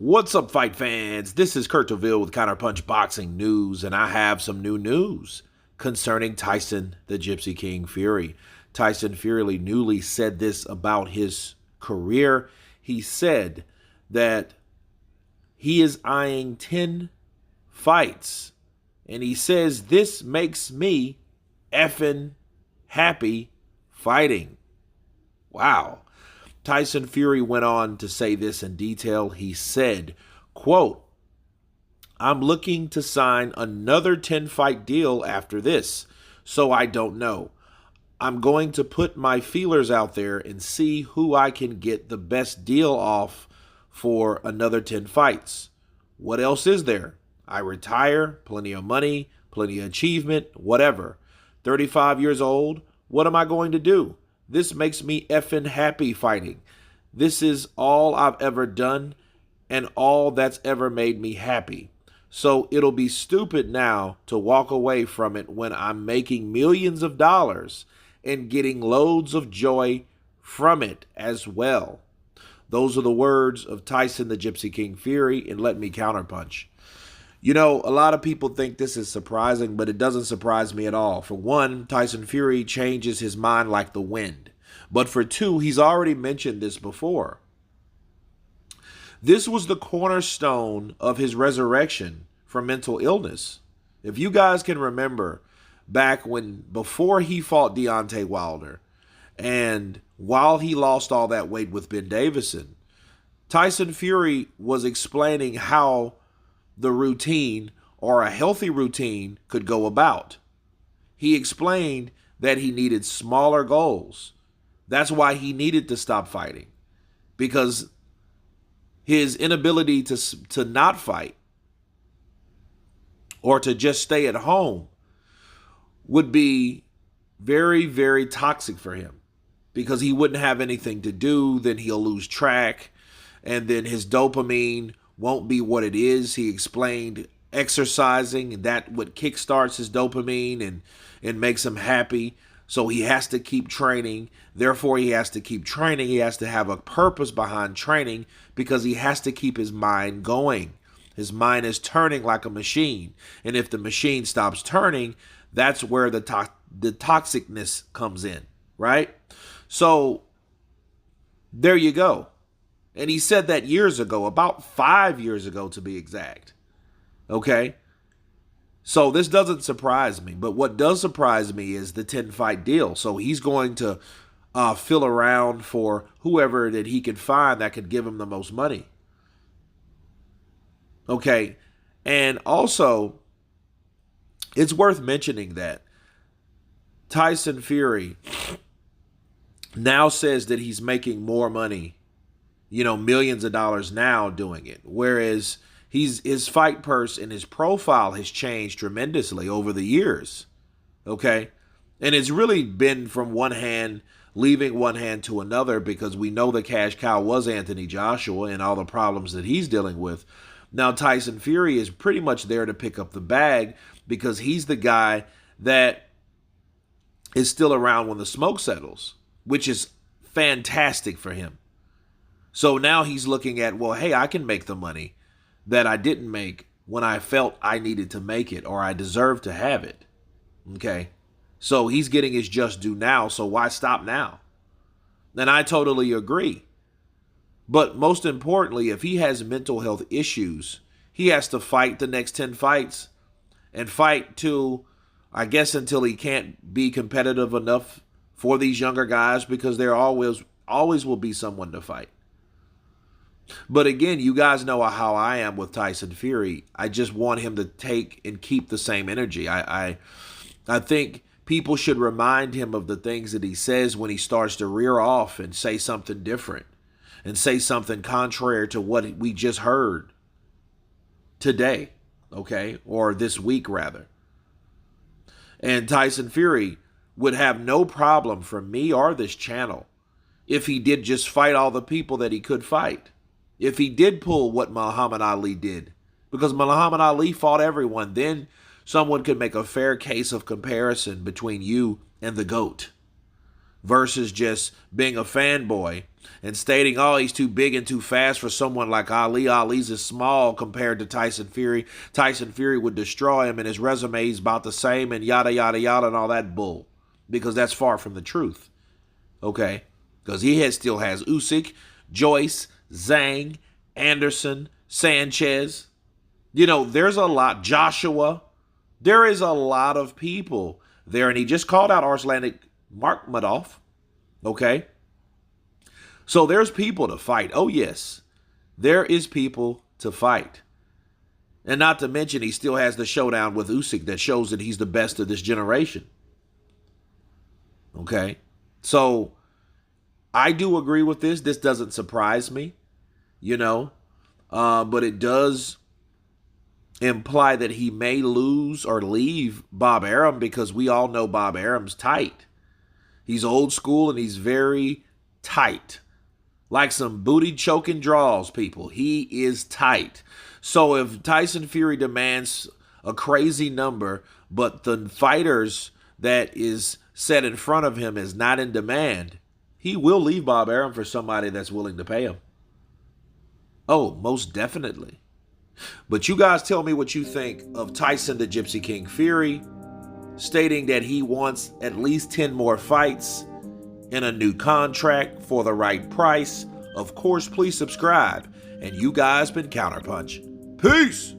What's up, fight fans? This is Kurt DeVille with Counterpunch Boxing News, and I have some new news concerning Tyson the Gypsy King Fury. Tyson Fury newly said this about his career. He said that he is eyeing 10 fights, and he says, "This makes me effing happy fighting." Wow. Tyson Fury went on to say this in detail. He said, quote, "I'm looking to sign another 10-fight deal after this, so I don't know. I'm going to put my feelers out there and see who I can get the best deal off for another 10 fights. What else is there? I retire, plenty of money, plenty of achievement, whatever. 35 years old, what am I going to do? This makes me effing happy fighting. This is all I've ever done and all that's ever made me happy. So it'll be stupid now to walk away from it when I'm making millions of dollars and getting loads of joy from it as well." Those are the words of Tyson the Gypsy King Fury, and let me counterpunch. You know, a lot of people think this is surprising, but it doesn't surprise me at all. For one, Tyson Fury changes his mind like the wind. But for two, he's already mentioned this before. This was the cornerstone of his resurrection from mental illness. If you guys can remember back before he fought Deontay Wilder, and while he lost all that weight with Ben Davison, Tyson Fury was explaining how the routine, or a healthy routine, could go about. He explained that he needed smaller goals. That's why he needed to stop fighting, because his inability to not fight or to just stay at home would be very, very toxic for him, because he wouldn't have anything to do. Then he'll lose track, and then his dopamine won't be what it is. He explained exercising, and that what kickstarts his dopamine and makes him happy. So he has to keep training. Therefore, he has to keep training. He has to have a purpose behind training, because he has to keep his mind going. His mind is turning like a machine. And if the machine stops turning, that's where the toxicness comes in, right? So there you go. And he said that years ago, about 5 years ago to be exact. Okay? So this doesn't surprise me. But what does surprise me is the 10-fight deal. So he's going to feel around for whoever that he can find that could give him the most money. Okay? And also, it's worth mentioning that Tyson Fury now says that he's making more money, millions of dollars now doing it. Whereas his fight purse and his profile has changed tremendously over the years. Okay? And it's really been from one hand, leaving one hand to another, because we know the cash cow was Anthony Joshua and all the problems that he's dealing with. Now Tyson Fury is pretty much there to pick up the bag, because he's the guy that is still around when the smoke settles, which is fantastic for him. So now he's looking at, well, hey, I can make the money that I didn't make when I felt I needed to make it or I deserved to have it. Okay? So he's getting his just due now, so why stop now? And I totally agree. But most importantly, if he has mental health issues, he has to fight the next 10 fights and fight until he can't be competitive enough for these younger guys, because there always will be someone to fight. But again, you guys know how I am with Tyson Fury. I just want him to take and keep the same energy. I think people should remind him of the things that he says when he starts to rear off and say something different and say something contrary to what we just heard today, okay, or this week rather. And Tyson Fury would have no problem from me or this channel if he did just fight all the people that he could fight. If he did pull what Muhammad Ali did, because Muhammad Ali fought everyone, then someone could make a fair case of comparison between you and the GOAT. versus just being a fanboy and stating, oh, he's too big and too fast for someone like Ali. Ali's is small compared to Tyson Fury. Tyson Fury would destroy him and his resume is about the same and yada, yada, yada and all that bull. Because that's far from the truth. Okay? Because still has Usyk, Joyce, Zhang, Anderson, Sanchez. There's a lot. Joshua. There is a lot of people there. And he just called out Arslan Makhmudov. Okay? So there's people to fight. Oh, yes. There is people to fight. And not to mention, he still has the showdown with Usyk that shows that he's the best of this generation. Okay? So I do agree with this. This doesn't surprise me, but it does imply that he may lose or leave Bob Arum because we all know Bob Arum's tight. He's old school and he's very tight. Like some booty choking draws, people. He is tight. So if Tyson Fury demands a crazy number, but the fighters that is set in front of him is not in demand, he will leave Bob Arum for somebody that's willing to pay him. Oh, most definitely. But you guys tell me what you think of Tyson the Gypsy King Fury, stating that he wants at least 10 more fights in a new contract for the right price. Of course, please subscribe. And you guys been Counterpunch. Peace!